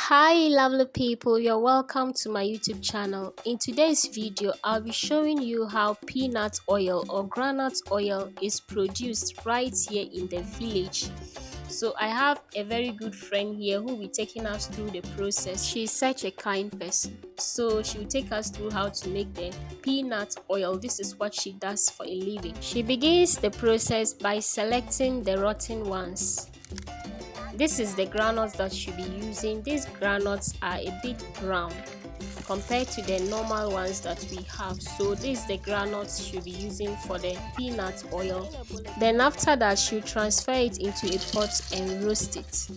Hi lovely people, you're welcome to my YouTube channel. In today's video, I'll be showing you how peanut oil or groundnut oil is produced right here in the village. So I have a very good friend here who will be taking us through the process. She's such a kind person. So she will take us through how to make the peanut oil. This is what she does for a living. She begins the process by selecting the rotten ones. This is the groundnuts that she'll be using. These groundnuts are a bit brown compared to the normal ones that we have. So this is the groundnuts she'll be using for the peanut oil. Then after that, she'll transfer it into a pot and roast it.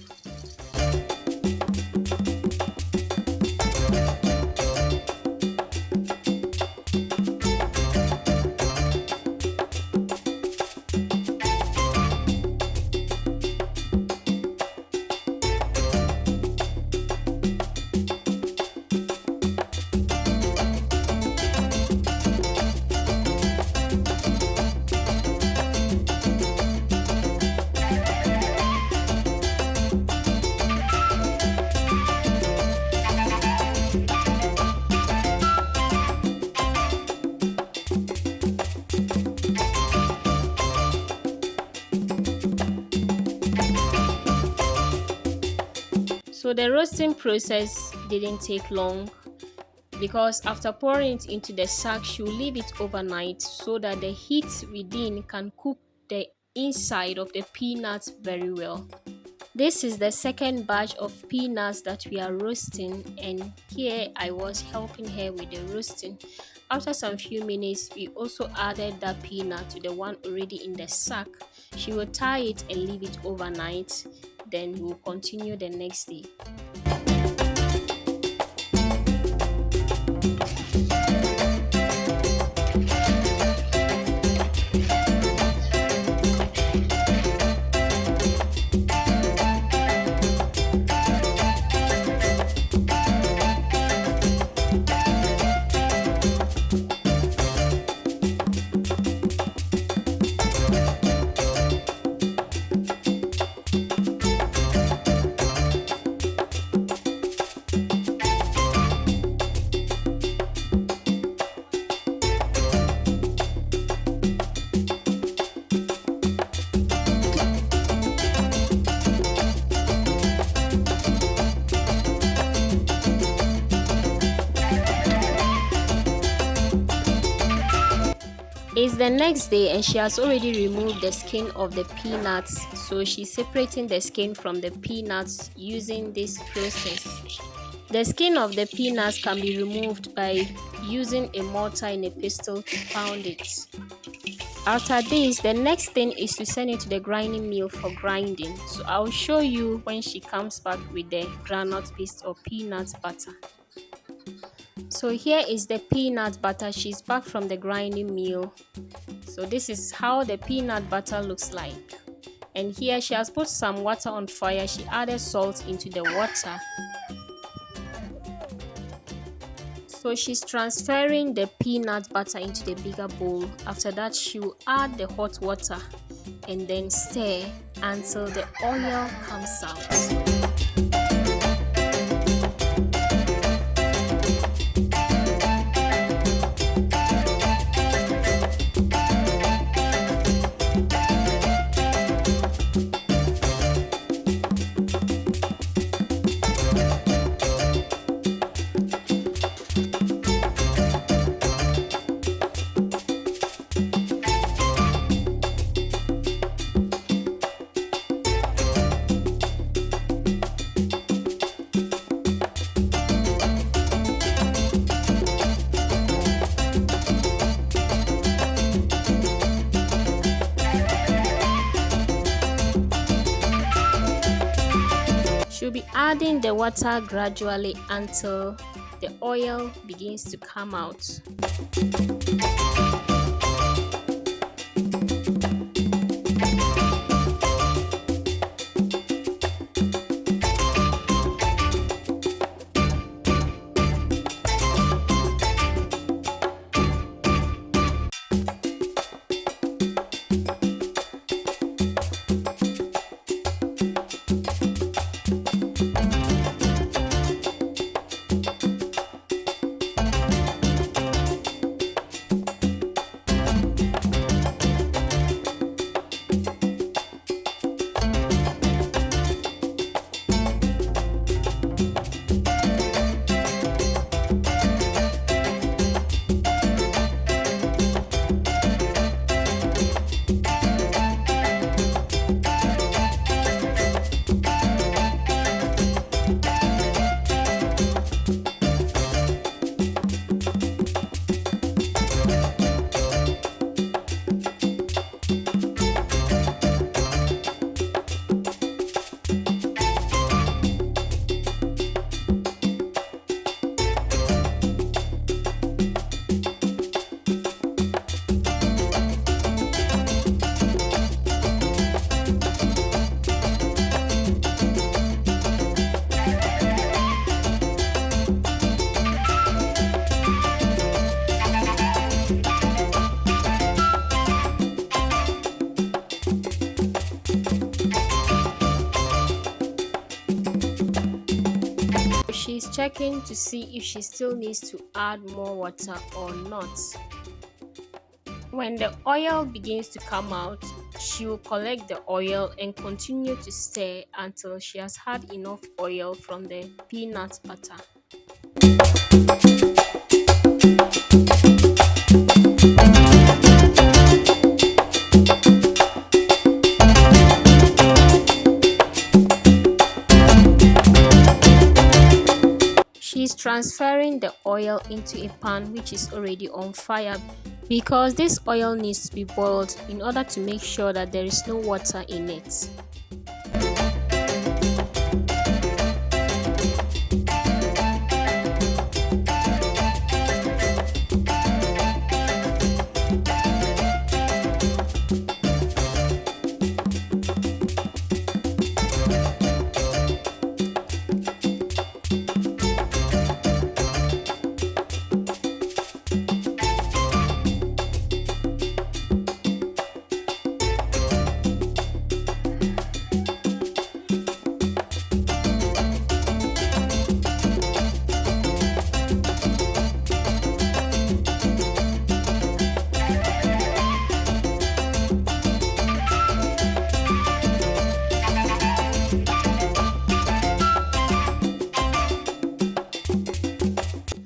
So the roasting process didn't take long because after pouring it into the sack, she'll leave it overnight so that the heat within can cook the inside of the peanuts very well. This is the second batch of peanuts that we are roasting, and here I was helping her with the roasting. After some few minutes, we also added that peanut to the one already in the sack. She will tie it and leave it overnight, then we'll continue the next day. It's the next day and she has already removed the skin of the peanuts, so she's separating the skin from the peanuts using this process. The skin of the peanuts can be removed by using a mortar and a pestle to pound it. After this, the next thing is to send it to the grinding mill for grinding. So I'll show you when she comes back with the groundnut paste or peanut butter. So here is the peanut butter. She's back from the grinding mill. So this is how the peanut butter looks like. And here she has put some water on fire. She added salt into the water. So she's transferring the peanut butter into the bigger bowl. After that, she will add the hot water and then stir until the oil comes out. She'll be adding the water gradually until the oil begins to come out. She's checking to see if she still needs to add more water or not. When the oil begins to come out, she will collect the oil and continue to stir until she has had enough oil from the peanut butter. She's transferring the oil into a pan which is already on fire because this oil needs to be boiled in order to make sure that there is no water in it.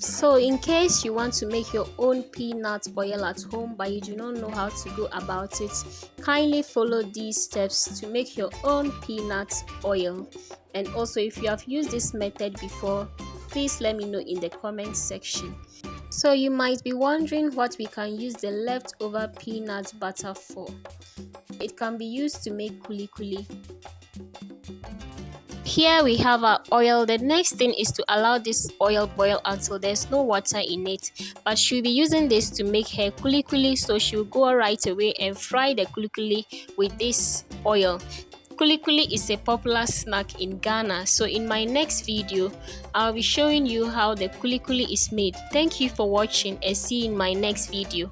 So in case you want to make your own peanut oil at home but you do not know how to go about it, kindly follow these steps to make your own peanut oil. And also, if you have used this method before, please let me know in the comment section. So you might be wondering what we can use the leftover peanut butter for. It can be used to make kuli. Here we have our oil. The next thing is to allow this oil boil until there's no water in it. But she'll be using this to make her kuli, so she'll go right away and fry the kuli with this oil. Kuli is a popular snack in Ghana, so in my next video, I'll be showing you how the kuli is made. Thank you for watching and see you in my next video.